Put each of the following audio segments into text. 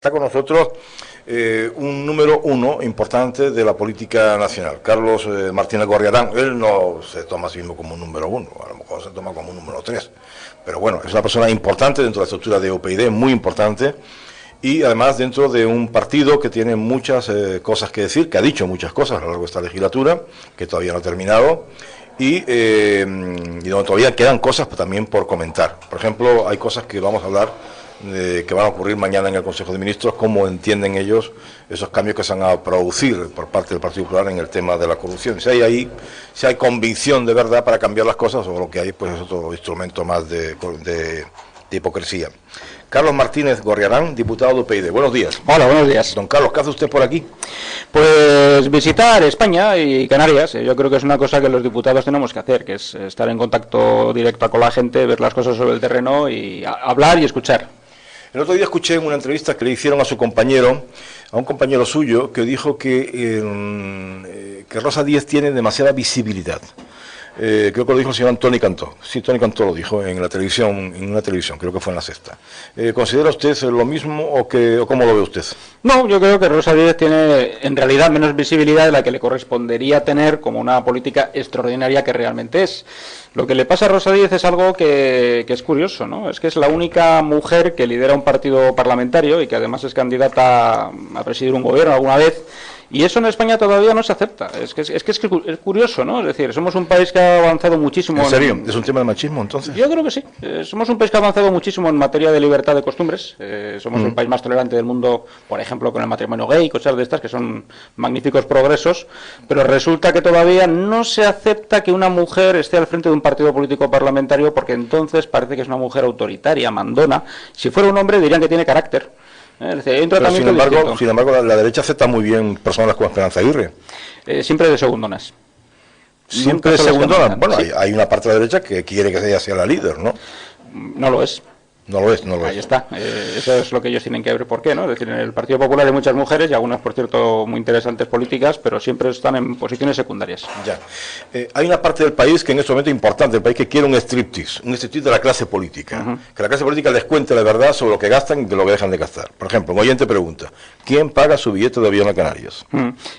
Está con nosotros un número uno importante de la política nacional, Carlos Martínez Gorriarán. Él no se toma a sí mismo como un número uno, a lo mejor se toma como un número tres, pero bueno, es una persona importante dentro de la estructura de UPyD, muy importante, y además dentro de un partido que tiene muchas cosas que decir, que ha dicho muchas cosas a lo largo de esta legislatura, que todavía no ha terminado, y donde todavía quedan cosas también por comentar. Por ejemplo, hay cosas que vamos a hablar que van a ocurrir mañana en el Consejo de Ministros, cómo entienden ellos esos cambios que se van a producir por parte del Partido Popular en el tema de la corrupción. Si hay convicción de verdad para cambiar las cosas, o lo que hay pues es otro instrumento más de hipocresía. Carlos Martínez Gorriarán, diputado de UPyD. Buenos días. Hola, buenos días. Don Carlos, ¿qué hace usted por aquí? Pues visitar España y Canarias. Yo creo que es una cosa que los diputados tenemos que hacer, que es estar en contacto directo con la gente, ver las cosas sobre el terreno y hablar y escuchar. El otro día escuché en una entrevista que le hicieron a un compañero suyo, que dijo que Rosa Díez tiene demasiada visibilidad. Creo que lo dijo el señor Toni Cantó. Sí, Toni Cantó lo dijo en la televisión, creo que fue en La Sexta. ¿Considera usted lo mismo o cómo lo ve usted? No, yo creo que Rosa Díez tiene en realidad menos visibilidad de la que le correspondería tener como una política extraordinaria que realmente es. Lo que le pasa a Rosa Díez es algo que es curioso, ¿no? Es que es la única mujer que lidera un partido parlamentario y que además es candidata a presidir un gobierno alguna vez. Y eso en España todavía no se acepta. Es curioso, ¿no? Es decir, somos un país que ha avanzado muchísimo. ¿En serio? ¿Es un tema de machismo, entonces? Yo creo que sí. Somos un país que ha avanzado muchísimo en materia de libertad de costumbres. Somos el país más tolerante del mundo, por ejemplo, con el matrimonio gay, cosas de estas que son magníficos progresos. Pero resulta que todavía no se acepta que una mujer esté al frente de un partido político parlamentario, porque entonces parece que es una mujer autoritaria, mandona. Si fuera un hombre dirían que tiene carácter. Es decir, hay un tratamiento pero sin embargo, la derecha acepta muy bien personas como Esperanza Aguirre. Siempre de segundonas. Siempre de segundonas. Bueno, sí. hay una parte de la derecha que quiere que ella sea la líder, ¿no? No lo es. No lo es. Ahí está. Eso es lo que ellos tienen que ver por qué, ¿no? Es decir, en el Partido Popular hay muchas mujeres y algunas, por cierto, muy interesantes políticas, pero siempre están en posiciones secundarias. Ya. Hay una parte del país que en este momento es importante, el país que quiere un striptease de la clase política. Que la clase política les cuente la verdad sobre lo que gastan y de lo que dejan de gastar. Por ejemplo, un oyente pregunta, ¿quién paga su billete de avión a Canarias?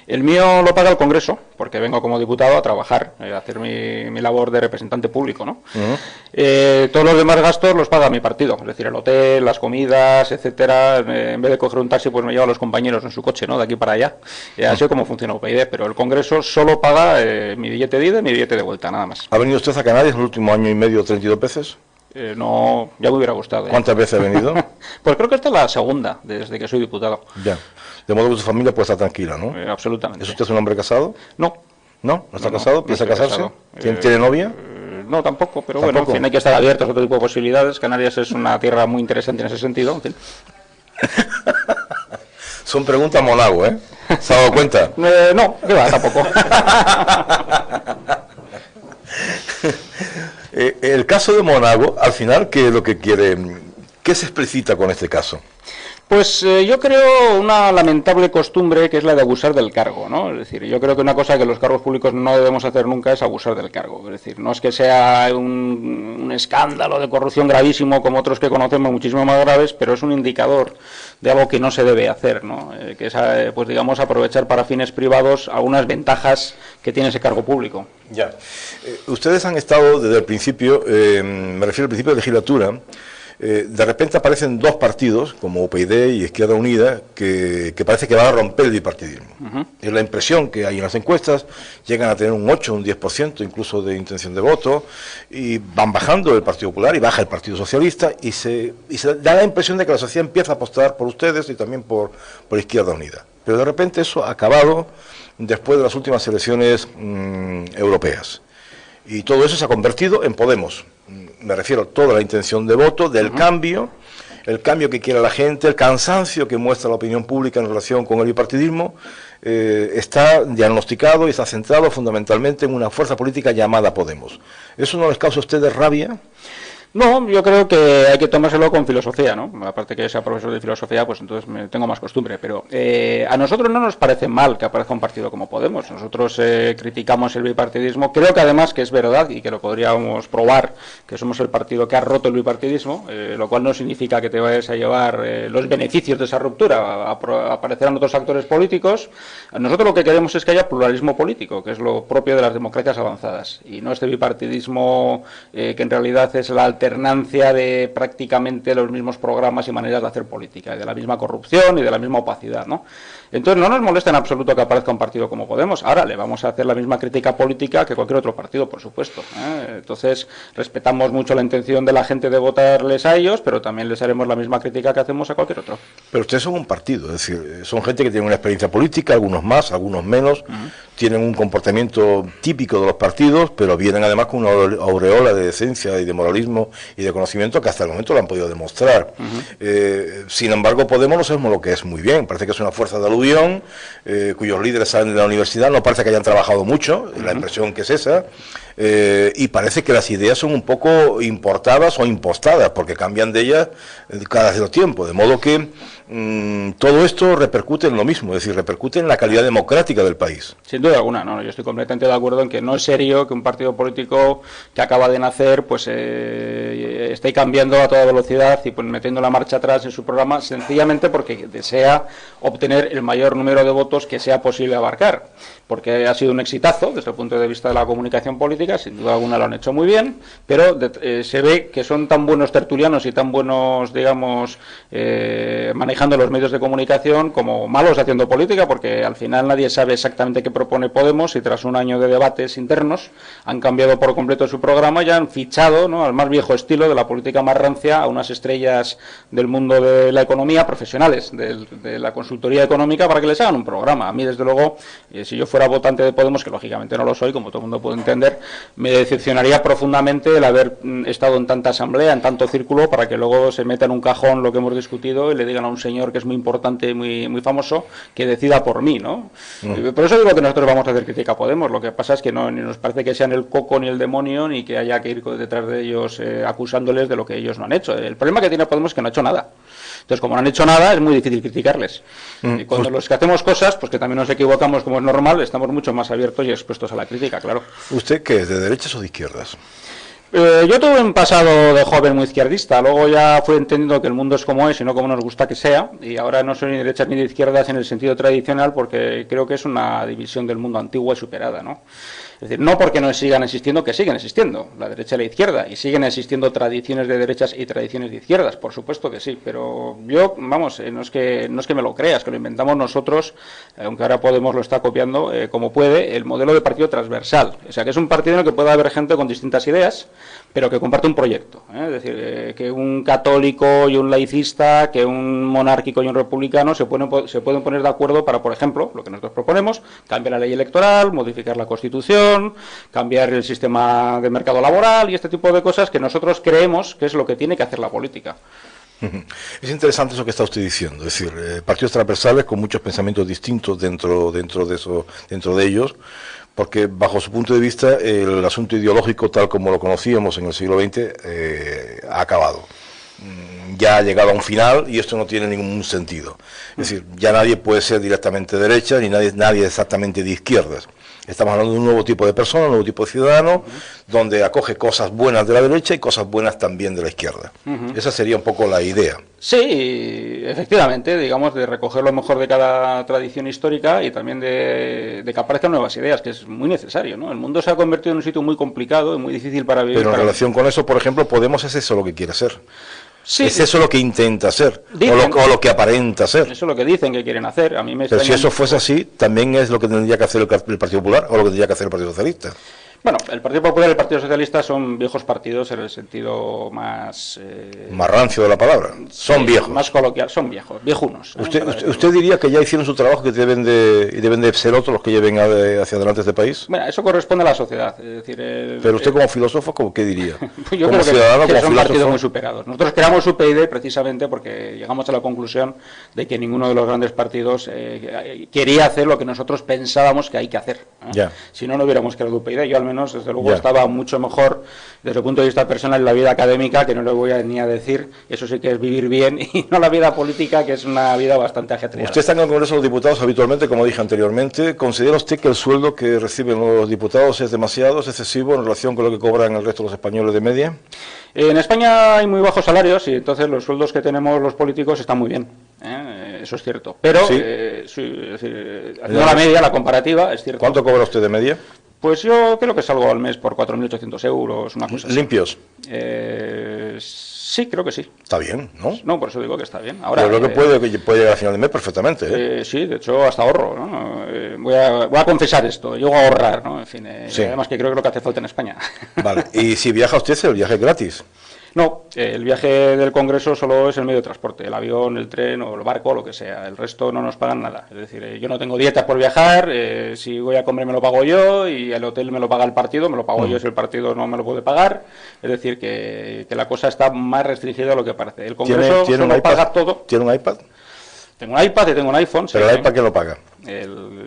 El mío lo paga el Congreso, porque vengo como diputado a trabajar, a hacer mi labor de representante público, ¿no? Todos los demás gastos los paga mi partido, es decir, el hotel, las comidas, etcétera. En vez de coger un taxi, pues me llevo a los compañeros en su coche, ¿no? De aquí para allá. Así es como funciona UPyD, pero el Congreso solo paga mi billete de ida y mi billete de vuelta, nada más. ¿Ha venido usted a Canarias el último año y medio 32 veces? No, ya me hubiera gustado. ¿Cuántas veces ha venido? Pues creo que esta es la segunda, desde que soy diputado. Ya. De modo que su familia puede estar tranquila, ¿no? Absolutamente. ¿Es usted un hombre casado? No. ¿No? ¿No está casado? ¿Piensa casarse? Casado. ¿Tiene novia? No, tampoco, pero ¿Tampoco? Bueno, en fin, hay que estar abiertos a otro tipo de posibilidades. Canarias es una tierra muy interesante en ese sentido, en fin. Son preguntas monago, ¿eh? ¿Se ha dado cuenta? No, que va, tampoco. El caso de Monago, al final, ¿qué es lo que quiere? ¿Qué se explicita con este caso? Pues yo creo una lamentable costumbre que es la de abusar del cargo, ¿no? Es decir, yo creo que una cosa que los cargos públicos no debemos hacer nunca es abusar del cargo. Es decir, no es que sea un escándalo de corrupción gravísimo como otros que conocemos, muchísimo más graves, pero es un indicador de algo que no se debe hacer, ¿no? Que es, pues digamos, aprovechar para fines privados algunas ventajas que tiene ese cargo público. Ya. Ustedes han estado desde el principio, me refiero al principio de legislatura. De repente aparecen dos partidos, como UPyD y Izquierda Unida, que parece que van a romper el bipartidismo. Es la impresión que hay en las encuestas, llegan a tener un 8, un 10% incluso de intención de voto, y van bajando el Partido Popular y baja el Partido Socialista, y se da la impresión de que la sociedad empieza a apostar por ustedes y también por Izquierda Unida. Pero de repente eso ha acabado después de las últimas elecciones europeas. Y todo eso se ha convertido en Podemos. Me refiero a toda la intención de voto, del cambio, el cambio que quiere la gente, el cansancio que muestra la opinión pública en relación con el bipartidismo, está diagnosticado y está centrado fundamentalmente en una fuerza política llamada Podemos. ¿Eso no les causa a ustedes rabia? No, yo creo que hay que tomárselo con filosofía, ¿no? Aparte que sea profesor de filosofía, pues entonces me tengo más costumbre. Pero a nosotros no nos parece mal que aparezca un partido como Podemos. Nosotros criticamos el bipartidismo. Creo que además que es verdad y que lo podríamos probar, que somos el partido que ha roto el bipartidismo, lo cual no significa que te vayas a llevar los beneficios de esa ruptura. Aparecerán otros actores políticos. Nosotros lo que queremos es que haya pluralismo político, que es lo propio de las democracias avanzadas. Y no este bipartidismo que en realidad es la alternancia de prácticamente los mismos programas y maneras de hacer política, y de la misma corrupción y de la misma opacidad, ¿no? Entonces no nos molesta en absoluto que aparezca un partido como Podemos. Ahora le vamos a hacer la misma crítica política que cualquier otro partido, por supuesto, ¿eh? Entonces respetamos mucho la intención de la gente de votarles a ellos, pero también les haremos la misma crítica que hacemos a cualquier otro. Pero ustedes son un partido, es decir, son gente que tiene una experiencia política, algunos más, algunos menos, tienen un comportamiento típico de los partidos, pero vienen además con una aureola de decencia y de moralismo y de conocimiento que hasta el momento lo han podido demostrar. Sin embargo, Podemos no sabemos lo que es muy bien, parece que es una fuerza de aluvión, cuyos líderes salen de la universidad, no parece que hayan trabajado mucho, la impresión que es esa, y parece que las ideas son un poco importadas o impostadas, porque cambian de ellas cada cierto tiempo, de modo que todo esto repercute en lo mismo, es decir, repercute en la calidad democrática del país. Sin duda alguna, no, yo estoy completamente de acuerdo en que no es serio que un partido político que acaba de nacer pues esté cambiando a toda velocidad y pues metiendo la marcha atrás en su programa sencillamente porque desea obtener el mayor número de votos que sea posible abarcar, porque ha sido un exitazo desde el punto de vista de la comunicación política, sin duda alguna lo han hecho muy bien, pero se ve que son tan buenos tertulianos y tan buenos, digamos, manejando los medios de comunicación como malos haciendo política, porque al final nadie sabe exactamente qué propone Podemos y tras un año de debates internos han cambiado por completo su programa y han fichado, ¿no?, al más viejo estilo de la política más rancia a unas estrellas del mundo de la economía, profesionales de la consultoría económica, para que les hagan un programa. A mí, desde luego, si yo fuera votante de Podemos, que lógicamente no lo soy, como todo el mundo puede entender, me decepcionaría profundamente el haber estado en tanta asamblea, en tanto círculo, para que luego se meta en un cajón lo que hemos discutido y le digan a un señor que es muy importante, muy famoso, que decida por mí, ¿no? Por eso digo que nosotros vamos a hacer crítica a Podemos. Lo que pasa es que no, ni nos parece que sean el coco ni el demonio, ni que haya que ir detrás de ellos acusándoles de lo que ellos no han hecho. El problema que tiene Podemos es que no ha hecho nada. Entonces, como no han hecho nada, es muy difícil criticarles. Y cuando los que hacemos cosas, pues que también nos equivocamos como es normal, estamos mucho más abiertos y expuestos a la crítica, claro. ¿Usted qué es, de derechas o de izquierdas? Yo tuve un pasado de joven muy izquierdista, luego ya fui entendiendo que el mundo es como es y no como nos gusta que sea, y ahora no soy ni de derechas ni de izquierdas en el sentido tradicional, porque creo que es una división del mundo antigua y superada, ¿no? Es decir, no porque no sigan existiendo, que siguen existiendo, la derecha y la izquierda, y siguen existiendo tradiciones de derechas y tradiciones de izquierdas, por supuesto que sí, pero yo, vamos, no es que me lo creas, que lo inventamos nosotros, aunque ahora Podemos lo está copiando como puede, el modelo de partido transversal, o sea, que es un partido en el que puede haber gente con distintas ideas, pero que comparte un proyecto, es decir, que un católico y un laicista, que un monárquico y un republicano se pueden poner de acuerdo para, por ejemplo, lo que nosotros proponemos, cambiar la ley electoral, modificar la Constitución, cambiar el sistema de mercado laboral y este tipo de cosas que nosotros creemos que es lo que tiene que hacer la política. Es interesante eso que está usted diciendo, es decir, partidos transversales con muchos pensamientos distintos dentro de ellos, porque bajo su punto de vista el asunto ideológico tal como lo conocíamos en el siglo XX ha acabado. Ya ha llegado a un final y esto no tiene ningún sentido. Es decir, ya nadie puede ser directamente de derecha ni nadie exactamente de izquierdas. Estamos hablando de un nuevo tipo de persona, un nuevo tipo de ciudadano, donde acoge cosas buenas de la derecha y cosas buenas también de la izquierda. Esa sería un poco la idea. Sí, efectivamente, digamos, de recoger lo mejor de cada tradición histórica y también de que aparezcan nuevas ideas, que es muy necesario, ¿no? El mundo se ha convertido en un sitio muy complicado y muy difícil para vivir. Pero en relación con eso, por ejemplo, Podemos es eso lo que quiere hacer. Sí, es eso lo que intenta hacer, o lo que aparenta hacer. Eso es lo que dicen que quieren hacer. A mí me Pero si eso fuese así, también es lo que tendría que hacer el Partido Popular o lo que tendría que hacer el Partido Socialista. Bueno, el Partido Popular y el Partido Socialista son viejos partidos en el sentido más... más rancio de la palabra. Son viejos. Más coloquial, son viejos, viejunos. ¿Usted diría que ya hicieron su trabajo, que deben de ser otros los que lleven hacia adelante este país? Bueno, eso corresponde a la sociedad. Es decir, pero usted como filósofo, ¿qué diría? Yo como creo que son partidos muy superados. Nosotros creamos UPyD precisamente porque llegamos a la conclusión de que ninguno de los grandes partidos quería hacer lo que nosotros pensábamos que hay que hacer. Ya. Si no, no hubiéramos creado UPyD. Yo al menos, desde luego, estaba mucho mejor desde el punto de vista personal en la vida académica, que no le voy a ni a decir, eso sí que es vivir bien, y no la vida política, que es una vida bastante ajetreada. Usted está en el Congreso de los Diputados habitualmente, como dije anteriormente. ¿Considera usted que el sueldo que reciben los diputados es demasiado, es excesivo en relación con lo que cobran el resto de los españoles de media? En España hay muy bajos salarios y entonces los sueldos que tenemos los políticos están muy bien. Eso es cierto. Pero, ¿Sí? Haciendo la media, la comparativa, es cierto. ¿Cuánto cobra usted de media? Pues yo creo que salgo al mes por 4.800 euros, una cosa así. ¿Limpios? Sí, creo que sí. Está bien, ¿no? No, por eso digo que está bien. Ahora, Yo creo que puede llegar a final de mes perfectamente. Sí, de hecho, hasta ahorro, ¿no? Voy a confesar esto, llego a ahorrar, ¿no? En fin, Sí. Además que creo que lo que hace falta en España. Vale, y si viaja usted, el viaje es gratis. No, el viaje del Congreso solo es el medio de transporte, el avión, el tren o el barco, lo que sea. El resto no nos pagan nada. Es decir, yo no tengo dieta por viajar, si voy a comer me lo pago yo y el hotel me lo paga el partido, me lo pago yo si el partido no me lo puede pagar. Es decir, que la cosa está más restringida de lo que parece. El Congreso ¿Tiene solo un iPad? paga todo. ¿Tiene un iPad? Tengo un iPad y tengo un iPhone. ¿Pero sí, el iPad quién lo paga?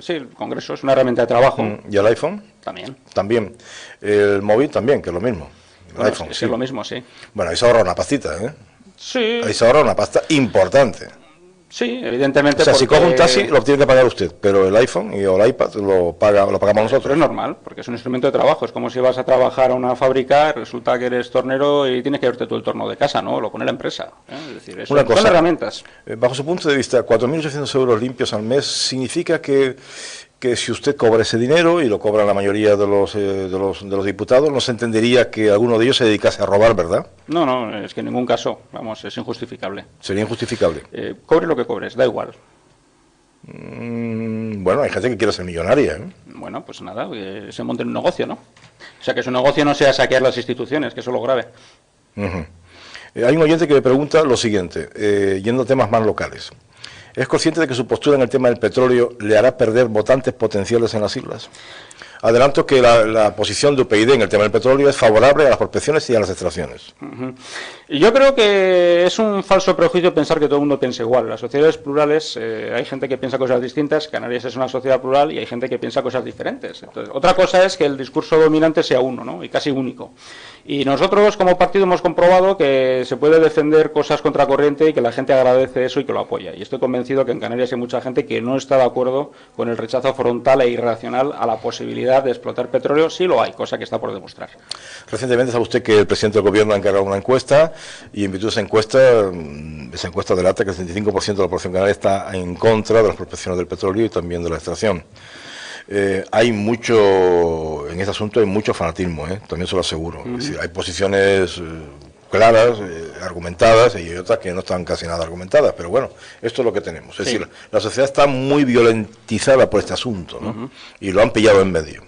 Sí, el Congreso es una herramienta de trabajo. ¿Y el iPhone? También. También. El móvil también, que es lo mismo. El Bueno, iPhone, es sí. lo mismo, sí. Bueno, ahí se ahorra una pastita, ¿eh? Sí, Ahí se ahorra una pasta importante. sí, evidentemente. O sea, si porque- coge un taxi lo tiene que pagar usted, pero el iPhone o el iPad lo pagamos Pero nosotros. es normal, porque es un instrumento de trabajo. Es como si vas a trabajar a una fábrica, resulta que eres tornero y tienes que verte tú el torno de casa, ¿no? Lo pone la empresa. Es decir, Una cosa, son herramientas. Bajo su punto de vista, 4.800 euros limpios al mes significa que si usted cobra ese dinero, y lo cobran la mayoría de los diputados, no se entendería que alguno de ellos se dedicase a robar, ¿verdad? No, es que en ningún caso, vamos, es injustificable. Sería injustificable. Cobre lo que cobres, da igual. Bueno, hay gente que quiere ser millonaria, ¿eh? Bueno, pues nada, que se monte un negocio, ¿no? O sea, que su negocio no sea saquear las instituciones, que eso es lo grave. Ujú. Hay un oyente que me pregunta lo siguiente, yendo a temas más locales. ¿Es consciente de que su postura en el tema del petróleo le hará perder votantes potenciales en las islas? Adelanto que la posición de UPyD en el tema del petróleo es favorable a las prospecciones y a las extracciones. Y yo creo que es un falso prejuicio pensar que todo el mundo piensa igual. Las sociedades plurales, hay gente que piensa cosas distintas, Canarias es una sociedad plural y hay gente que piensa cosas diferentes. Entonces, otra cosa es que el discurso dominante sea uno, ¿no? Y casi único. Y nosotros como partido hemos comprobado que se puede defender cosas contracorriente y que la gente agradece eso y que lo apoya. Y estoy convencido que en Canarias hay mucha gente que no está de acuerdo con el rechazo frontal e irracional a la posibilidad de explotar petróleo. Sí lo hay, cosa que está por demostrar. Recientemente sabe usted que el presidente del gobierno ha encargado una encuesta y en virtud de esa encuesta delata que el 75% de la población canaria está en contra de las prospecciones del petróleo y también de la extracción. Hay mucho, en este asunto hay mucho fanatismo, también se lo aseguro. Es decir, hay posiciones claras, argumentadas, y hay otras que no están casi nada argumentadas, pero bueno, esto es lo que tenemos. Es decir, la sociedad está muy violentizada por este asunto, ¿no? Y lo han pillado en medio.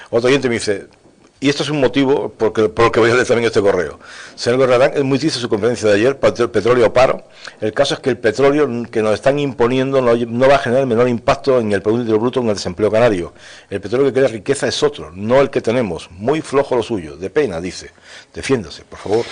Otro oyente me dice, y esto es un motivo por el que voy a leer también este correo. Señor Gorriarán, es muy triste su conferencia de ayer, petróleo o paro. El caso es que el petróleo que nos están imponiendo no va a generar el menor impacto en el Producto Interior Bruto, en el desempleo canario. El petróleo que crea riqueza es otro, no el que tenemos. Muy flojo lo suyo. De pena, dice. Defiéndase, por favor.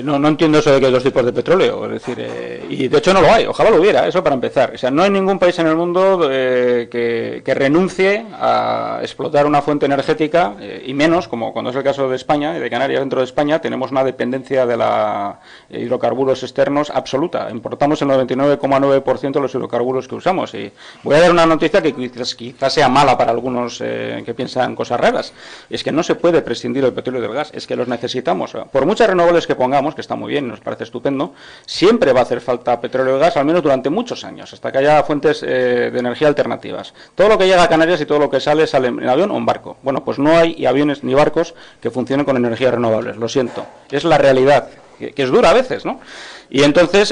No entiendo eso de que hay dos tipos de petróleo, es decir, y de hecho no lo hay, ojalá lo hubiera, eso para empezar. O sea, no hay ningún país en el mundo que renuncie a explotar una fuente energética, y menos, como cuando es el caso de España y de Canarias. Dentro de España tenemos una dependencia de los hidrocarburos externos absoluta. Importamos el 99,9% de los hidrocarburos que usamos. Y voy a dar una noticia que quizás sea mala para algunos que piensan cosas raras. Es que no se puede prescindir del petróleo y del gas, es que los necesitamos. Por muchas renovables que pongamos, que está muy bien, nos parece estupendo, siempre va a hacer falta petróleo y gas, al menos durante muchos años, hasta que haya fuentes de energía alternativas. Todo lo que llega a Canarias y todo lo que sale en avión o en barco. Bueno, pues no hay aviones ni barcos que funcionen con energías renovables, lo siento. Es la realidad, que es dura a veces, ¿no? Y entonces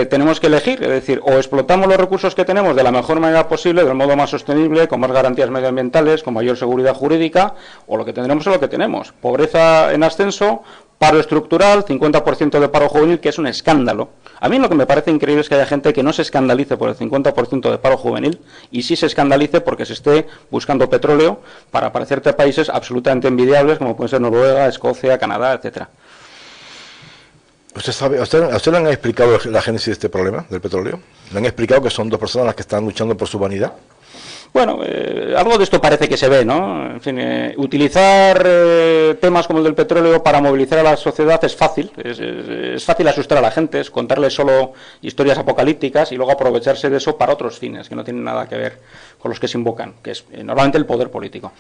tenemos que elegir, es decir, o explotamos los recursos que tenemos de la mejor manera posible, del modo más sostenible, con más garantías medioambientales, con mayor seguridad jurídica, o lo que tendremos es lo que tenemos. Pobreza en ascenso, paro estructural, 50% de paro juvenil, que es un escándalo. A mí lo que me parece increíble es que haya gente que no se escandalice por el 50% de paro juvenil y sí se escandalice porque se esté buscando petróleo para parecerte a países absolutamente envidiables como pueden ser Noruega, Escocia, Canadá, etcétera. ¿Usted sabe, a usted le han explicado la génesis de este problema del petróleo? ¿Le han explicado que son dos personas las que están luchando por su vanidad? Bueno, algo de esto parece que se ve, ¿no? En fin, utilizar temas como el del petróleo para movilizar a la sociedad es fácil. Es fácil asustar a la gente, es contarles solo historias apocalípticas y luego aprovecharse de eso para otros fines que no tienen nada que ver con los que se invocan, que es normalmente el poder político.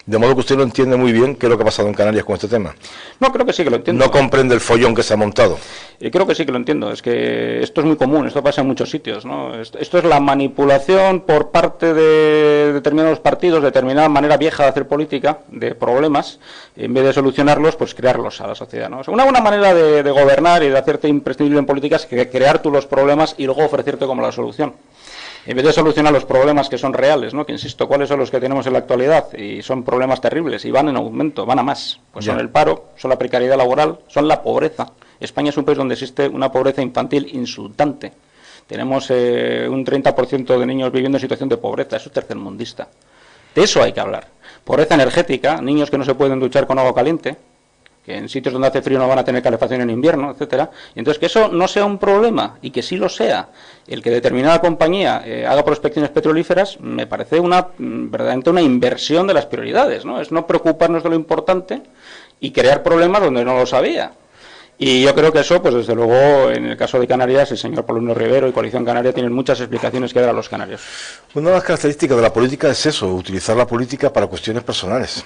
De modo que usted no entiende muy bien qué es lo que ha pasado en Canarias con este tema. No, creo que sí que lo entiendo. No comprende el follón que se ha montado. Creo que sí que lo entiendo. Es que esto es muy común, esto pasa en muchos sitios, ¿no? Esto es la manipulación por parte de determinados partidos, de determinada manera vieja de hacer política, de problemas, en vez de solucionarlos, pues crearlos a la sociedad, ¿no? O sea, una buena manera de gobernar y de hacerte imprescindible en política es crear tú los problemas y luego ofrecerte como la solución. En vez de solucionar los problemas que son reales, ¿no? Que insisto, ¿cuáles son los que tenemos en la actualidad? Y son problemas terribles y van en aumento, van a más. Pues son el paro, son la precariedad laboral, son la pobreza. España es un país donde existe una pobreza infantil insultante. Tenemos un 30% de niños viviendo en situación de pobreza, eso es tercermundista. De eso hay que hablar. Pobreza energética, niños que no se pueden duchar con agua caliente, que en sitios donde hace frío no van a tener calefacción en invierno, etcétera. Y entonces que eso no sea un problema y que sí lo sea, el que determinada compañía haga prospecciones petrolíferas, me parece verdaderamente una inversión de las prioridades, ¿no? Es no preocuparnos de lo importante y crear problemas donde no lo sabía. Y yo creo que eso, pues desde luego, en el caso de Canarias, el señor Polonio Rivero y Coalición Canaria tienen muchas explicaciones que dar a los canarios. Una de las características de la política es eso, utilizar la política para cuestiones personales.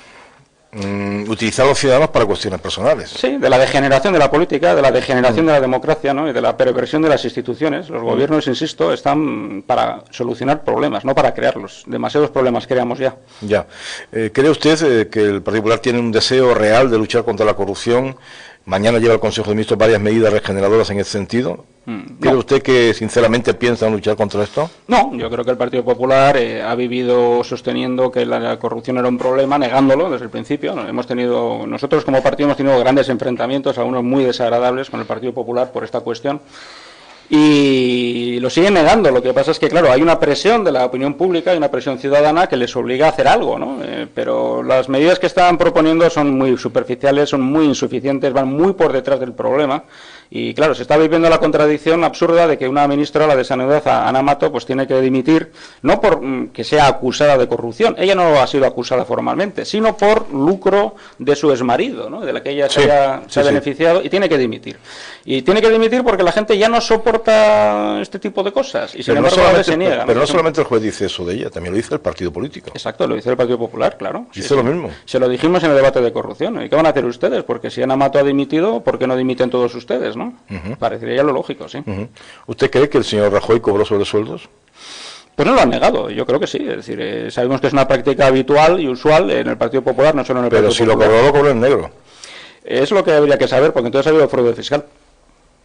Utilizar a los ciudadanos para cuestiones personales. Sí, de la degeneración de la política, de la degeneración de la democracia, ¿no? Y de la perversión de las instituciones. Los gobiernos, insisto, están para solucionar problemas, no para crearlos. Demasiados problemas creamos ya. Ya. ¿Cree usted que el Partido Popular tiene un deseo real de luchar contra la corrupción? Mañana lleva el Consejo de Ministros varias medidas regeneradoras en ese sentido. ¿Cree usted que sinceramente piensan luchar contra esto? No, yo creo que el Partido Popular ha vivido sosteniendo que la corrupción era un problema, negándolo desde el principio. Nosotros como partido hemos tenido grandes enfrentamientos, algunos muy desagradables con el Partido Popular por esta cuestión. Y lo siguen negando. Lo que pasa es que, claro, hay una presión de la opinión pública, hay una presión ciudadana que les obliga a hacer algo, ¿no? Pero las medidas que están proponiendo son muy superficiales, son muy insuficientes, van muy por detrás del problema. Y claro, se está viviendo la contradicción absurda de que una ministra, la de Sanidad, Ana Mato, pues tiene que dimitir, no por que sea acusada de corrupción, ella no ha sido acusada formalmente, sino por lucro de su exmarido, ¿no? De la que ella se ha beneficiado, y tiene que dimitir. Y tiene que dimitir porque la gente ya no soporta este tipo de cosas, y sin embargo se niega. Pero no solamente el juez dice eso de ella, también lo dice el partido político. Exacto, lo dice el Partido Popular, claro. Dice lo mismo. Se lo dijimos en el debate de corrupción. ¿Y qué van a hacer ustedes? Porque si Ana Mato ha dimitido, ¿por qué no dimiten todos ustedes, no? Parecería ya lo lógico, sí. ¿Usted cree que el señor Rajoy cobró sobresueldos? Pues no lo han negado, yo creo que sí. Es decir, sabemos que es una práctica habitual y usual en el Partido Popular, no solo en el Partido Popular. Pero si lo cobró en negro. Es lo que habría que saber, porque entonces ha habido fraude fiscal.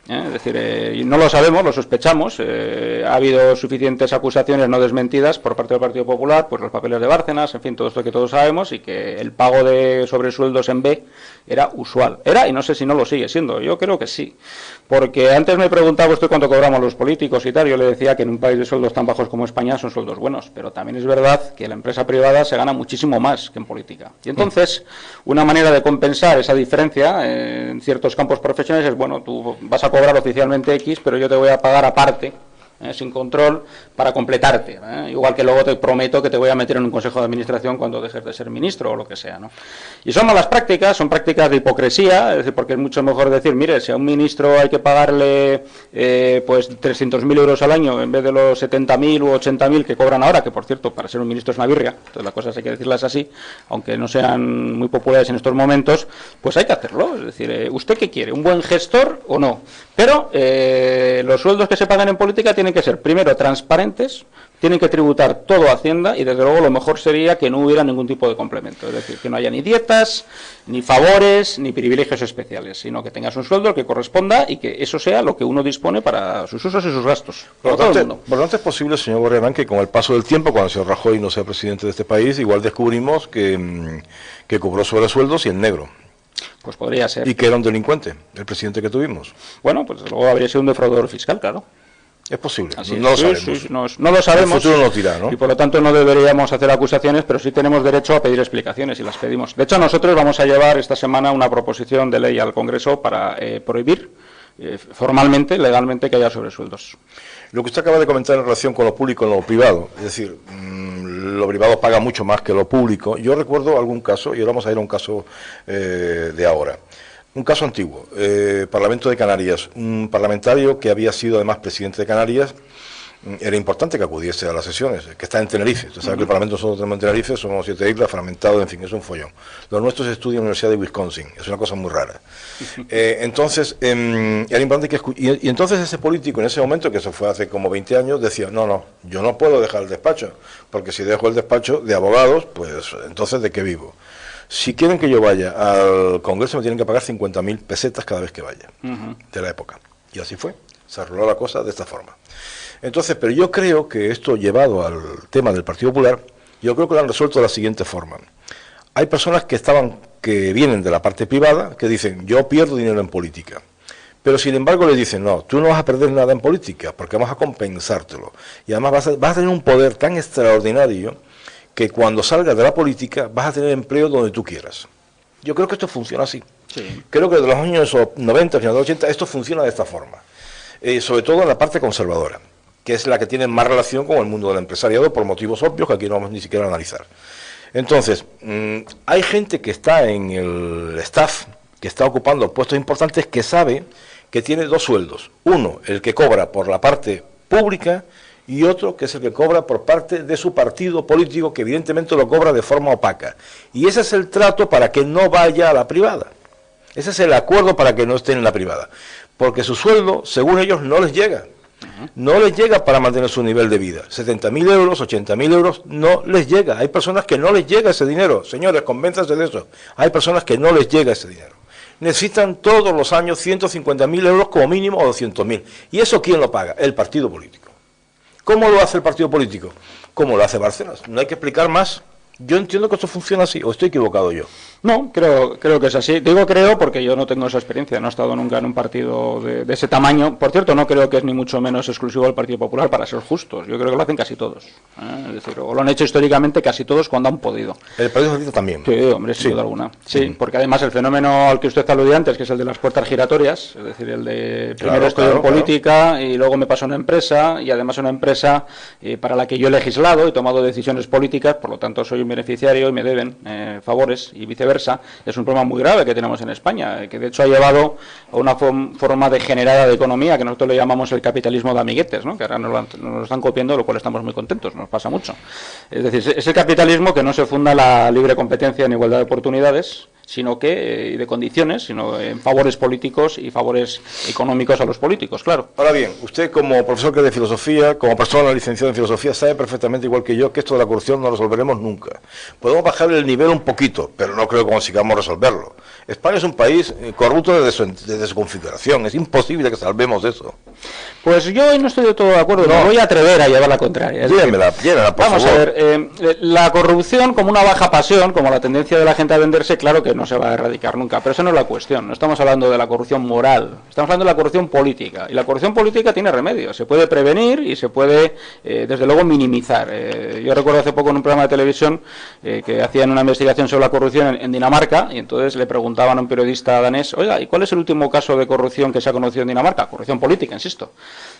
Es decir, no lo sabemos, lo sospechamos. Ha habido suficientes acusaciones no desmentidas por parte del Partido Popular, pues los papeles de Bárcenas, en fin, todo esto que todos sabemos, y que el pago de sobresueldos en B era usual. Era, y no sé si no lo sigue siendo, yo creo que sí. Porque antes me preguntaba usted cuánto cobramos los políticos y tal, yo le decía que en un país de sueldos tan bajos como España son sueldos buenos, pero también es verdad que la empresa privada se gana muchísimo más que en política. Y entonces, una manera de compensar esa diferencia en ciertos campos profesionales es, bueno, tú vas a cobrar oficialmente X, pero yo te voy a pagar aparte, sin control, para completarte. Igual que luego te prometo que te voy a meter en un consejo de administración cuando dejes de ser ministro o lo que sea, ¿no? Y son malas prácticas, son prácticas de hipocresía, es decir, porque es mucho mejor decir, mire, si a un ministro hay que pagarle pues 300.000 euros al año en vez de los 70.000 u 80.000 que cobran ahora, que por cierto, para ser un ministro es una birria, entonces las cosas hay que decirlas así, aunque no sean muy populares en estos momentos, pues hay que hacerlo. Es decir, ¿usted qué quiere? ¿Un buen gestor o no? Pero los sueldos que se pagan en política tienen que ser, primero, transparentes, tienen que tributar todo a Hacienda y, desde luego, lo mejor sería que no hubiera ningún tipo de complemento. Es decir, que no haya ni dietas, ni favores, ni privilegios especiales, sino que tengas un sueldo que corresponda y que eso sea lo que uno dispone para sus usos y sus gastos. Por lo tanto, es posible, señor Gorriarán, que con el paso del tiempo, cuando el señor Rajoy no sea presidente de este país, igual descubrimos que cobró sobresueldos y en negro. Pues podría ser. Y que era un delincuente, el presidente que tuvimos. Bueno, pues luego habría sido un defraudador fiscal, claro. Es posible, no lo sabemos. No lo sabemos. El futuro nos dirá, ¿no? Y por lo tanto no deberíamos hacer acusaciones, pero sí tenemos derecho a pedir explicaciones y las pedimos. De hecho, nosotros vamos a llevar esta semana una proposición de ley al Congreso para prohibir formalmente, legalmente, que haya sobresueldos. Lo que usted acaba de comentar en relación con lo público y lo privado, es decir, lo privado paga mucho más que lo público. Yo recuerdo algún caso, y ahora vamos a ir a un caso de ahora. Un caso antiguo, Parlamento de Canarias, un parlamentario que había sido además presidente de Canarias. Era importante que acudiese a las sesiones, que está en Tenerife. Usted sabe que el Parlamento nosotros tenemos en Tenerife, somos 7 islas, fragmentados, en fin, es un follón. Los nuestros estudian en la Universidad de Wisconsin, es una cosa muy rara. Entonces, era importante que y entonces ese político, en ese momento, que eso fue hace como 20 años, decía, no, yo no puedo dejar el despacho, porque si dejo el despacho de abogados, pues entonces ¿de qué vivo? Si quieren que yo vaya al Congreso me tienen que pagar 50.000 pesetas cada vez que vaya, de la época. Y así fue, se arregló la cosa de esta forma. Entonces, pero yo creo que esto llevado al tema del Partido Popular, yo creo que lo han resuelto de la siguiente forma. Hay personas que vienen de la parte privada, que dicen, yo pierdo dinero en política. Pero sin embargo le dicen, no, tú no vas a perder nada en política, porque vamos a compensártelo. Y además vas a tener un poder tan extraordinario que cuando salgas de la política vas a tener empleo donde tú quieras. Yo creo que esto funciona así. Sí. Creo que desde los años 90, finales de los 80, esto funciona de esta forma. Sobre todo en la parte conservadora, que es la que tiene más relación con el mundo del empresariado por motivos obvios que aquí no vamos ni siquiera a analizar. Entonces, hay gente que está en el staff, que está ocupando puestos importantes, que sabe que tiene dos sueldos. Uno, el que cobra por la parte pública, y otro que es el que cobra por parte de su partido político, que evidentemente lo cobra de forma opaca. Y ese es el trato para que no vaya a la privada. Ese es el acuerdo para que no estén en la privada. Porque su sueldo, según ellos, no les llega. No les llega para mantener su nivel de vida. 70.000 euros, 80.000 euros, no les llega. Hay personas que no les llega ese dinero. Señores, convénzanse de eso. Hay personas que no les llega ese dinero. Necesitan todos los años 150.000 euros como mínimo o 200.000. ¿Y eso quién lo paga? El partido político. ¿Cómo lo hace el partido político? Como lo hace Bárcenas. No hay que explicar más. Yo entiendo que esto funciona así, o estoy equivocado yo. No, creo que es así. Digo creo porque yo no tengo esa experiencia, no he estado nunca en un partido de ese tamaño. Por cierto, no creo que es ni mucho menos exclusivo del Partido Popular, para ser justos. Yo creo que lo hacen casi todos. Es decir, o lo han hecho históricamente casi todos cuando han podido. ¿El Partido Socialista también? Sí, hombre, sin duda alguna. Sí, porque además el fenómeno al que usted aludía antes, que es el de las puertas giratorias, es decir, el de primero estudio en política y luego me paso a una empresa, y además una empresa para la que yo he legislado y tomado decisiones políticas, por lo tanto soy un beneficiario y me deben favores y viceversa. Es un problema muy grave que tenemos en España, que de hecho ha llevado a una forma degenerada de economía que nosotros le llamamos el capitalismo de amiguetes, ¿no? Que ahora nos lo están copiando, lo cual estamos muy contentos, nos pasa mucho. Es decir, es el capitalismo que no se funda en la libre competencia en igualdad de oportunidades, sino que de condiciones, sino en favores políticos y favores económicos a los políticos, claro. Ahora bien, usted como profesor que es de filosofía, como persona licenciada en filosofía, sabe perfectamente igual que yo que esto de la corrupción no lo resolveremos nunca. Podemos bajar el nivel un poquito, pero no creo que consigamos resolverlo. España es un país corrupto desde su configuración, es imposible que salvemos eso. Pues yo hoy no estoy de todo de acuerdo, me voy a atrever a llevar la contraria. Llévemela, por vamos favor. A ver, la corrupción como una baja pasión, como la tendencia de la gente a venderse, claro que no se va a erradicar nunca, pero eso no es la cuestión. No estamos hablando de la corrupción moral, estamos hablando de la corrupción política, y la corrupción política tiene remedio, se puede prevenir y se puede, desde luego, minimizar. Yo recuerdo hace poco en un programa de televisión que hacían una investigación sobre la corrupción en Dinamarca, y entonces le preguntaban a un periodista danés, oiga, ¿y cuál es el último caso de corrupción que se ha conocido en Dinamarca? Corrupción política, insisto.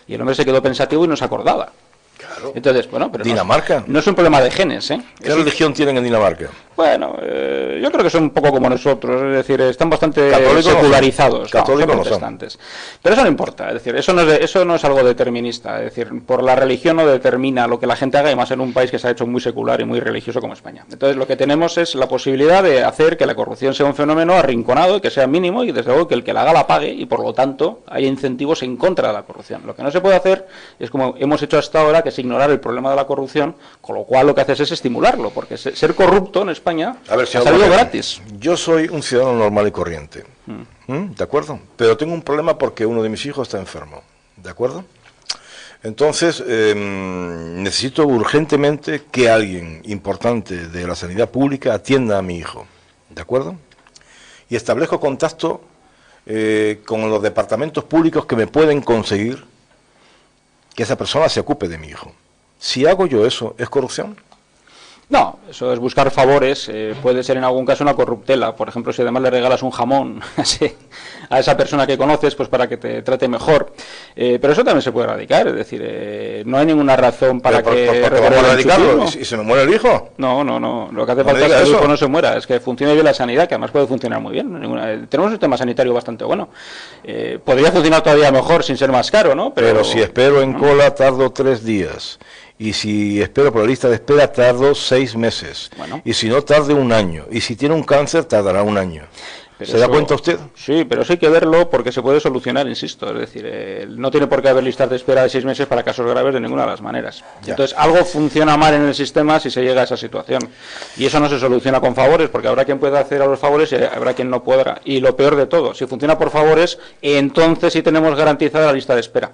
Y el hombre se quedó pensativo y no se acordaba. Claro. Entonces, bueno, pero Dinamarca. No es un problema de genes, ¿eh? ¿Qué religión tienen en Dinamarca? Bueno, yo creo que son un poco como nosotros, es decir, están bastante católicos secularizados, católicos son protestantes. Pero eso no importa, es decir, eso no es algo determinista, es decir, por la religión no determina lo que la gente haga, y más en un país que se ha hecho muy secular y muy religioso como España. Entonces, lo que tenemos es la posibilidad de hacer que la corrupción sea un fenómeno arrinconado y que sea mínimo, y desde luego que el que la haga la pague, y por lo tanto haya incentivos en contra de la corrupción. Lo que no se puede hacer es como hemos hecho hasta ahora, que es ignorar el problema de la corrupción, con lo cual lo que haces es estimularlo, porque ser corrupto en España ha salido gratis. Yo soy un ciudadano normal y corriente, ¿de acuerdo? Pero tengo un problema porque uno de mis hijos está enfermo, ¿de acuerdo? Entonces, necesito urgentemente que alguien importante de la sanidad pública atienda a mi hijo, ¿de acuerdo? Y establezco contacto con los departamentos públicos que me pueden conseguir que esa persona se ocupe de mi hijo. Si hago yo eso, ¿es corrupción? No, eso es buscar favores, puede ser en algún caso una corruptela, por ejemplo, si además le regalas un jamón así, a esa persona que conoces, pues para que te trate mejor, pero eso también se puede erradicar, es decir, no hay ninguna razón para que... ¿Por vamos a erradicarlo? ¿Y se me muere el hijo? No, lo que hace falta es que el hijo no se muera, es que funcione bien la sanidad, que además puede funcionar muy bien, tenemos un sistema sanitario bastante bueno, podría funcionar todavía mejor sin ser más caro, ¿no? Pero si espero en cola tardo 3 días. Y si espero por la lista de espera, tardo 6 meses. Bueno. Y si no, tarde 1 año. Y si tiene un cáncer, tardará 1 año. Pero ¿se da cuenta usted? Sí, pero eso hay que verlo porque se puede solucionar, insisto. Es decir, no tiene por qué haber listas de espera de 6 meses para casos graves de ninguna de las maneras. Ya. Entonces, algo funciona mal en el sistema si se llega a esa situación. Y eso no se soluciona con favores, porque habrá quien pueda hacer a los favores y habrá quien no podrá. Y lo peor de todo, si funciona por favores, entonces sí tenemos garantizada la lista de espera.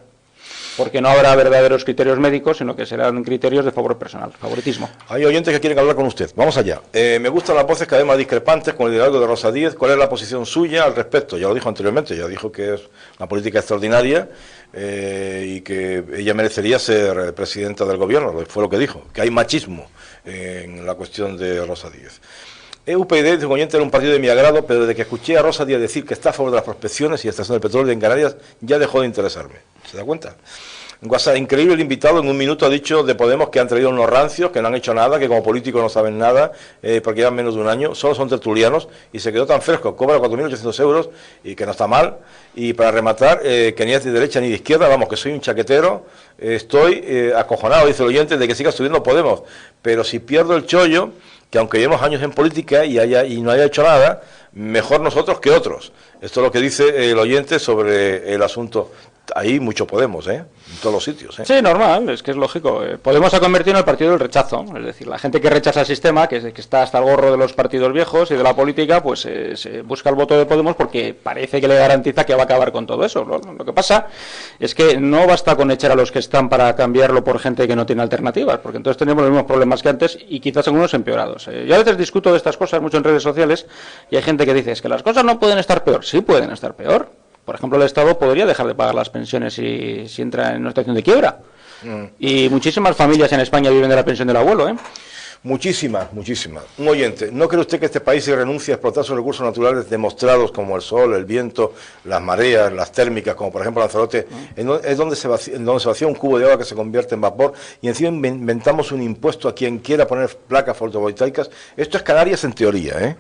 Porque no habrá verdaderos criterios médicos, sino que serán criterios de favor personal, favoritismo. Hay oyentes que quieren hablar con usted. Vamos allá. Me gustan las voces cada vez más discrepantes con el liderazgo de Rosa Díez. ¿Cuál es la posición suya al respecto? Ya lo dijo anteriormente, ya dijo que es una política extraordinaria y que ella merecería ser presidenta del gobierno. Fue lo que dijo, que hay machismo en la cuestión de Rosa Díez. UPyD, de oyente, era un partido de mi agrado, pero desde que escuché a Rosa Díez decir que está a favor de las prospecciones y extracción del petróleo en Canarias, ya dejó de interesarme. ¿Se da cuenta? En WhatsApp, increíble, el invitado en 1 minuto ha dicho de Podemos que han traído unos rancios, que no han hecho nada, que como políticos no saben nada, porque llevan menos de 1 año, solo son tertulianos, y se quedó tan fresco, cobra 4.800 euros, y que no está mal. Y para rematar, que ni es de derecha ni de izquierda, vamos, que soy un chaquetero, estoy acojonado, dice el oyente, de que siga subiendo Podemos, pero si pierdo el chollo, que aunque llevemos años en política y no haya hecho nada, mejor nosotros que otros. Esto es lo que dice el oyente sobre el asunto. Ahí mucho Podemos, en todos los sitios. Sí, normal, es que es lógico. Podemos se ha convertido en el partido del rechazo, es decir, la gente que rechaza el sistema, que está hasta el gorro de los partidos viejos y de la política, pues se busca el voto de Podemos porque parece que le garantiza que va a acabar con todo eso. Lo que pasa es que no basta con echar a los que están para cambiarlo por gente que no tiene alternativas, porque entonces tenemos los mismos problemas que antes y quizás algunos empeorados. Yo a veces discuto de estas cosas mucho en redes sociales y hay gente que dice, es que las cosas no pueden estar peor. Sí pueden estar peor. Por ejemplo, el Estado podría dejar de pagar las pensiones si entra en una situación de quiebra. Y muchísimas familias en España viven de la pensión del abuelo, Muchísimas. Un oyente, ¿no cree usted que este país se renuncia a explotar sus recursos naturales demostrados como el sol, el viento, las mareas, las térmicas, como por ejemplo Lanzarote, es donde se vacía un cubo de agua que se convierte en vapor y encima inventamos un impuesto a quien quiera poner placas fotovoltaicas? Esto es Canarias en teoría,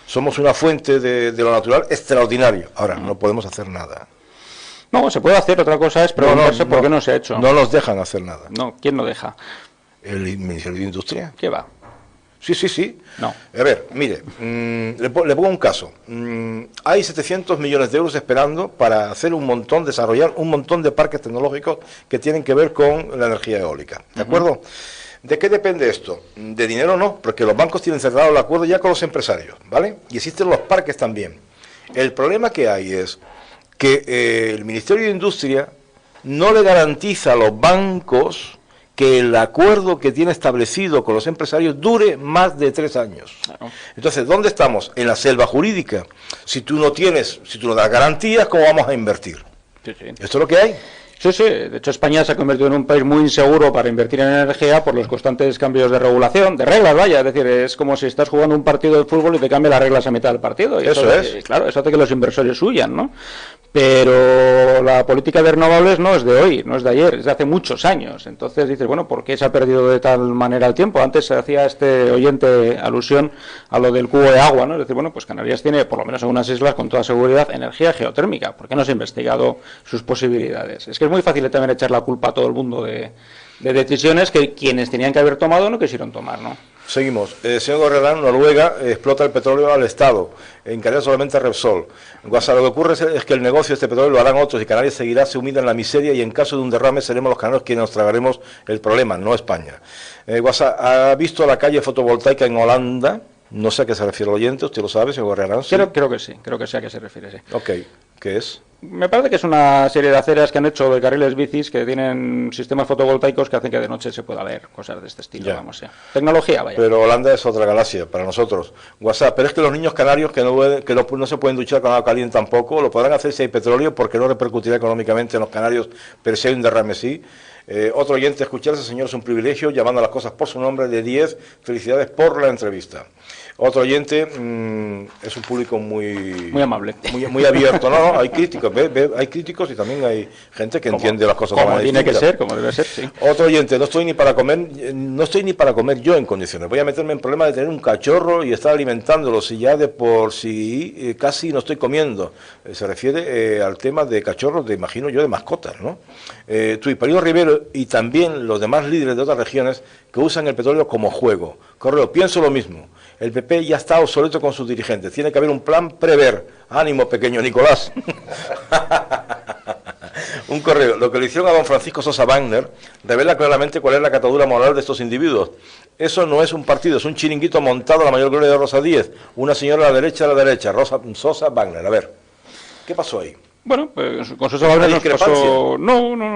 Somos una fuente de lo natural extraordinario. Ahora, no podemos hacer nada. No, se puede hacer, otra cosa es preguntarse por qué no se ha hecho. No nos dejan hacer nada. No, ¿quién no deja? ¿El Ministerio de Industria? ¿Qué va? Sí. No. A ver, mire, le pongo un caso. Hay 700 millones de euros esperando para hacer desarrollar un montón de parques tecnológicos que tienen que ver con la energía eólica. ¿De acuerdo? ¿De qué depende esto? De dinero no, porque los bancos tienen cerrado el acuerdo ya con los empresarios, ¿vale? Y existen los parques también. El problema que hay es que el Ministerio de Industria no le garantiza a los bancos que el acuerdo que tiene establecido con los empresarios dure más de 3 años. Claro. Entonces, ¿dónde estamos? En la selva jurídica. Si tú no das garantías, ¿cómo vamos a invertir? Sí. Esto es lo que hay. Sí, de hecho España se ha convertido en un país muy inseguro para invertir en energía por los constantes cambios de regulación, de reglas, vaya, es decir, es como si estás jugando un partido de fútbol y te cambian las reglas a mitad del partido. Y eso es. Claro, eso hace que los inversores huyan, ¿no? Pero la política de renovables no es de hoy, no es de ayer, es de hace muchos años. Entonces dices, bueno, ¿por qué se ha perdido de tal manera el tiempo? Antes se hacía este oyente alusión a lo del cubo de agua, ¿no? Es decir, bueno, pues Canarias tiene, por lo menos en unas islas, con toda seguridad, energía geotérmica. ¿Por qué no se ha investigado sus posibilidades? Es que es muy fácil también echar la culpa a todo el mundo de decisiones que quienes tenían que haber tomado no quisieron tomar, ¿no? Seguimos. Señor Gorriarán, Noruega explota el petróleo al Estado. En Canarias solamente Repsol. En WhatsApp, lo que ocurre es que el negocio de este petróleo lo harán otros y Canarias seguirá sumida en la miseria y en caso de un derrame seremos los canarios quienes nos tragaremos el problema, no España. WhatsApp, ¿ha visto la calle fotovoltaica en Holanda? No sé a qué se refiere el oyente, ¿usted lo sabe, señor Gorriarán? ¿Sí? Creo que sí, creo que sé a qué se refiere, sí. Ok, ¿qué es? Me parece que es una serie de aceras que han hecho de carriles bicis que tienen sistemas fotovoltaicos que hacen que de noche se pueda ver cosas de este estilo, ya. Vamos, tecnología, vaya. Pero Holanda es otra galaxia para nosotros. WhatsApp, pero es que los niños canarios que no se pueden duchar con agua caliente tampoco, lo podrán hacer si hay petróleo porque no repercutirá económicamente en los canarios, pero si hay un derrame sí. Otro oyente, escuchar a ese señor es un privilegio, llamando a las cosas por su nombre, de 10, felicidades por la entrevista. Otro oyente, es un público muy amable, muy abierto. No, hay críticos, hay críticos y también hay gente que entiende las cosas como tiene que ser, como debe ser, sí. Otro oyente, no estoy ni para comer yo en condiciones. Voy a meterme en problemas de tener un cachorro y estar alimentándolo, si ya de por sí casi no estoy comiendo. Se refiere al tema de cachorros, imagino yo, de mascotas, ¿no? Tú y Palino Rivero y también los demás líderes de otras regiones que usan el petróleo como juego. Correo, pienso lo mismo. El PP ya está obsoleto con sus dirigentes. Tiene que haber un plan prever. Ánimo, pequeño Nicolás. Un correo. Lo que le hicieron a don Francisco Sosa Wagner revela claramente cuál es la catadura moral de estos individuos. Eso no es un partido, es un chiringuito montado a la mayor gloria de Rosa Díez. Una señora a la derecha, Sosa Wagner. A ver, ¿qué pasó ahí? Bueno, pues con Sosa Wagner nos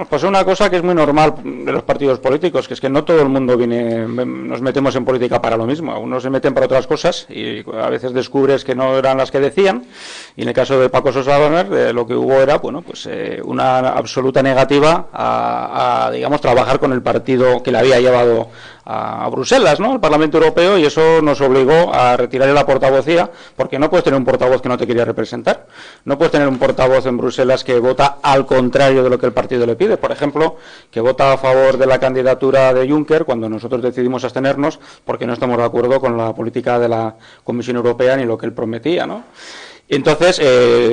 pasó una cosa que es muy normal de los partidos políticos, que es que no todo el mundo nos metemos en política para lo mismo. Algunos se meten para otras cosas y a veces descubres que no eran las que decían. Y en el caso de Paco Sosa Wagner, lo que hubo era, una absoluta negativa a digamos, trabajar con el partido que le había llevado a Bruselas, ¿no?, al Parlamento Europeo, y eso nos obligó a retirarle la portavocía, porque no puedes tener un portavoz que no te quería representar. No puedes tener un portavoz en Bruselas que vota al contrario de lo que el partido le pide. Por ejemplo, que vota a favor de la candidatura de Juncker cuando nosotros decidimos abstenernos porque no estamos de acuerdo con la política de la Comisión Europea ni lo que él prometía, ¿no? Entonces,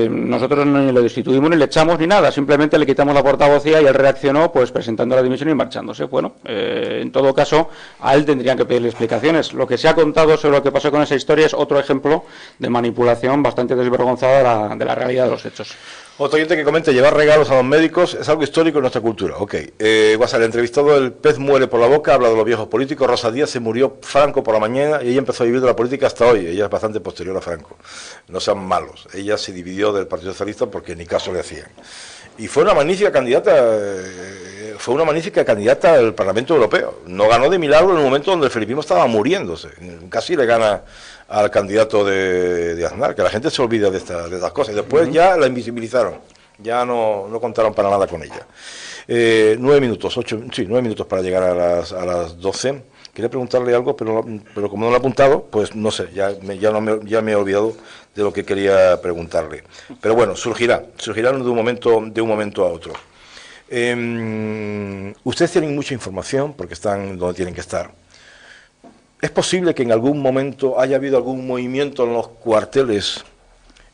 nosotros ni lo destituimos ni le echamos ni nada, simplemente le quitamos la portavocía y él reaccionó pues presentando la dimisión y marchándose. Bueno, en todo caso, a él tendrían que pedirle explicaciones. Lo que se ha contado sobre lo que pasó con esa historia es otro ejemplo de manipulación bastante desvergonzada de la realidad de los hechos. Otro oyente que comenta, llevar regalos a los médicos es algo histórico en nuestra cultura. Ok, WhatsApp, el entrevistado del pez muere por la boca, habla de los viejos políticos. Rosa Díaz se murió Franco por la mañana y ella empezó a vivir de la política hasta hoy. Ella es bastante posterior a Franco. No sean malos. Ella se dividió del Partido Socialista porque ni caso le hacían. Y fue una magnífica candidata al Parlamento Europeo. No ganó de milagro en un momento donde el felipismo estaba muriéndose. Casi le gana al candidato de Aznar, que la gente se olvida de estas cosas. Y después ya la invisibilizaron. Ya no contaron para nada con ella. 9 minutos para llegar a las 12. Quería preguntarle algo, pero como no lo he apuntado, pues no sé, ya me he olvidado de lo que quería preguntarle. Pero bueno, surgirán de un momento a otro. Ustedes tienen mucha información porque están donde tienen que estar. ¿Es posible que en algún momento haya habido algún movimiento en los cuarteles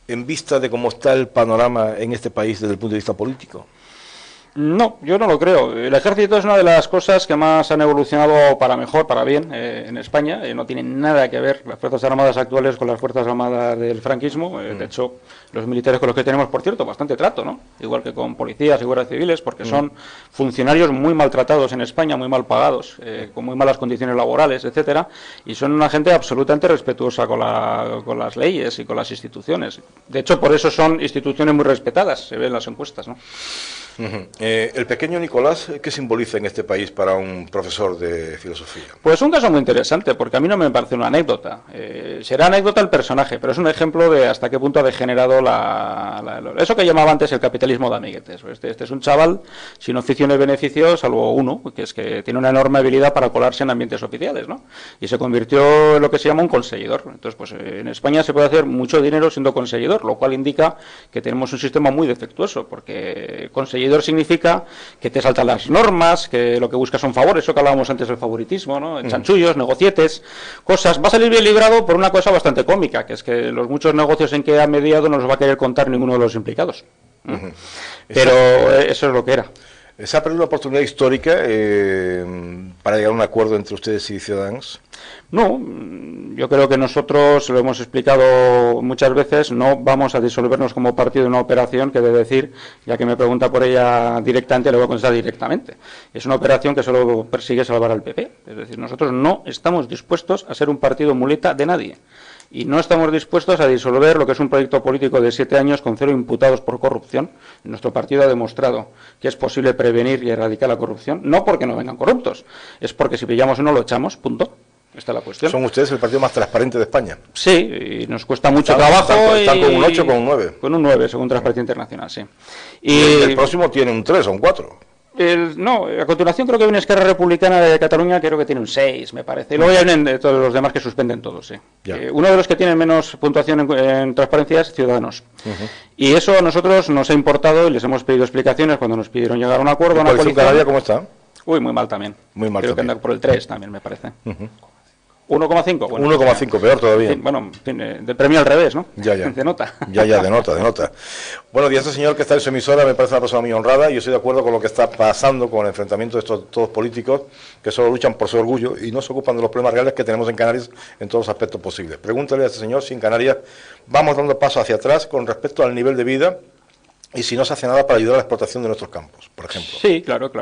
en vista de cómo está el panorama en este país desde el punto de vista político? No, yo no lo creo. El ejército es una de las cosas que más han evolucionado para mejor, para bien, en España. No tiene nada que ver las Fuerzas Armadas actuales con las Fuerzas Armadas del franquismo. De hecho, los militares con los que tenemos, por cierto, bastante trato, ¿no? Igual que con policías y guardias civiles, porque son funcionarios muy maltratados en España, muy mal pagados, con muy malas condiciones laborales, etcétera, y son una gente absolutamente respetuosa con las leyes y con las instituciones. De hecho, por eso son instituciones muy respetadas, se ven en las encuestas, ¿no? El pequeño Nicolás, ¿qué simboliza en este país para un profesor de filosofía? Pues un caso muy interesante, porque a mí no me parece una anécdota. Será anécdota el personaje, pero es un ejemplo de hasta qué punto ha degenerado eso que llamaba antes el capitalismo de amiguetes. Este es un chaval sin oficio ni beneficio, salvo uno, que es que tiene una enorme habilidad para colarse en ambientes oficiales, ¿no? Y se convirtió en lo que se llama un conseguidor. Entonces, pues en España se puede hacer mucho dinero siendo conseguidor, lo cual indica que tenemos un sistema muy defectuoso, porque conseguidor significa que te saltan las normas, que lo que buscas son favores, eso que hablábamos antes del favoritismo, ¿no? Chanchullos, negocietes, cosas. Va a salir bien librado por una cosa bastante cómica, que es que los muchos negocios en que ha mediado no nos va a querer contar ninguno de los implicados. Pero eso es lo que era. ¿Se ha perdido una oportunidad histórica para llegar a un acuerdo entre ustedes y Ciudadanos? No, yo creo que nosotros, lo hemos explicado muchas veces, no vamos a disolvernos como partido en una operación que de decir, ya que me pregunta por ella directamente, le voy a contestar directamente. Es una operación que solo persigue salvar al PP. Es decir, nosotros no estamos dispuestos a ser un partido muleta de nadie. Y no estamos dispuestos a disolver lo que es un proyecto político de 7 años con 0 imputados por corrupción. Nuestro partido ha demostrado que es posible prevenir y erradicar la corrupción, no porque no vengan corruptos, es porque si pillamos uno lo echamos, punto. Esta es la cuestión. ¿Son ustedes el partido más transparente de España? Sí, y nos cuesta mucho trabajo. ¿Están con un 8 o con un 9? Con un 9, según Transparencia Internacional, sí. Y el próximo tiene un 3 o un 4. No, a continuación creo que viene Esquerra Republicana de Cataluña, creo que tiene un 6, me parece. Y luego ya vienen todos los demás que suspenden todos, sí. Uno de los que tiene menos puntuación en transparencia es Ciudadanos. Y eso a nosotros nos ha importado y les hemos pedido explicaciones cuando nos pidieron llegar a un acuerdo. ¿Y Coalición Canaria cómo está? Uy, muy mal también. Muy mal creo también. que anda por el 3 también, me parece. 1,5. Bueno, 1,5, peor todavía. Bueno, de premio al revés, ¿no? Ya. De nota. Ya, de nota. Bueno, y este señor que está en su emisora me parece una persona muy honrada y yo estoy de acuerdo con lo que está pasando con el enfrentamiento de estos todos políticos que solo luchan por su orgullo y no se ocupan de los problemas reales que tenemos en Canarias en todos los aspectos posibles. Pregúntale a este señor si en Canarias vamos dando pasos hacia atrás con respecto al nivel de vida y si no se hace nada para ayudar a la explotación de nuestros campos, por ejemplo. Sí, claro.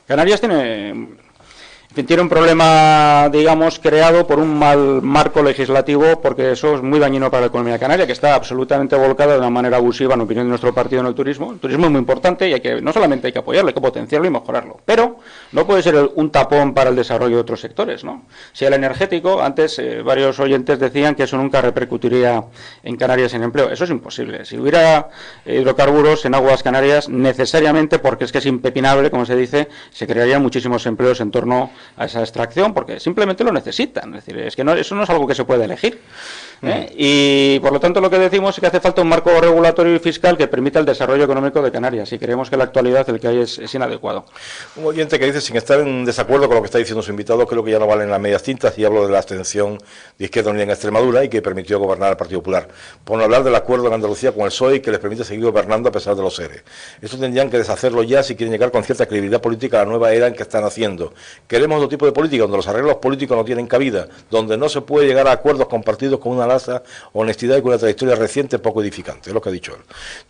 Canarias tiene un problema, digamos, creado por un mal marco legislativo, porque eso es muy dañino para la economía canaria, que está absolutamente volcada de una manera abusiva, en opinión de nuestro partido, en el turismo. El turismo es muy importante y no solamente hay que apoyarlo, hay que potenciarlo y mejorarlo. Pero no puede ser un tapón para el desarrollo de otros sectores, ¿no? Si el energético, antes varios oyentes decían que eso nunca repercutiría en Canarias en empleo. Eso es imposible. Si hubiera hidrocarburos en aguas canarias, necesariamente, porque es que es impepinable, como se dice, se crearían muchísimos empleos en torno a esa extracción, porque simplemente lo necesitan. Es decir, es que eso no es algo que se puede elegir. Y por lo tanto lo que decimos es que hace falta un marco regulatorio y fiscal que permita el desarrollo económico de Canarias, y creemos que en la actualidad el que hay es inadecuado. Un oyente que dice, sin estar en desacuerdo con lo que está diciendo su invitado, creo que ya no valen las medias tintas, y hablo de la abstención de Izquierda Unida en Extremadura y que permitió gobernar al Partido Popular, por no hablar del acuerdo en Andalucía con el PSOE que les permite seguir gobernando a pesar de los ERE. Esto tendrían que deshacerlo ya si quieren llegar con cierta credibilidad política a la nueva era en que están haciendo. Queremos otro tipo de política donde los arreglos políticos no tienen cabida, donde no se puede llegar a acuerdos compartidos con una alta honestidad y con una trayectoria reciente poco edificante, es lo que ha dicho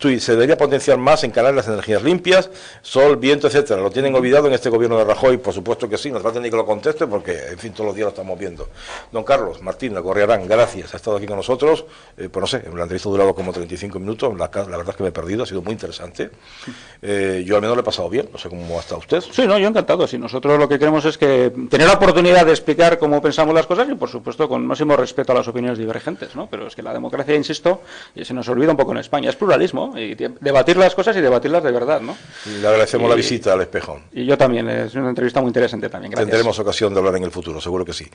él. Se debería potenciar más en Canarias las energías limpias, sol, viento, etcétera. ¿Lo tienen olvidado en este gobierno de Rajoy? Por supuesto que sí, no trata ni que lo conteste porque, en fin, todos los días lo estamos viendo. Don Carlos Martín Gorriarán, gracias, ha estado aquí con nosotros, pues no sé, la entrevista ha durado como 35 minutos, la verdad es que me he perdido, ha sido muy interesante. Yo al menos lo he pasado bien, no sé cómo ha estado usted. Sí, no, yo encantado. Sí, nosotros lo que queremos es que tener la oportunidad de explicar cómo pensamos las cosas y, por supuesto, con máximo respeto a las opiniones divergentes, ¿no? Pero es que la democracia, insisto, se nos olvida un poco en España, es pluralismo, y debatir las cosas y debatirlas de verdad, ¿no? Y le agradecemos la visita al Espejón. Y yo también, es una entrevista muy interesante también, gracias. Tendremos ocasión de hablar en el futuro, seguro que sí.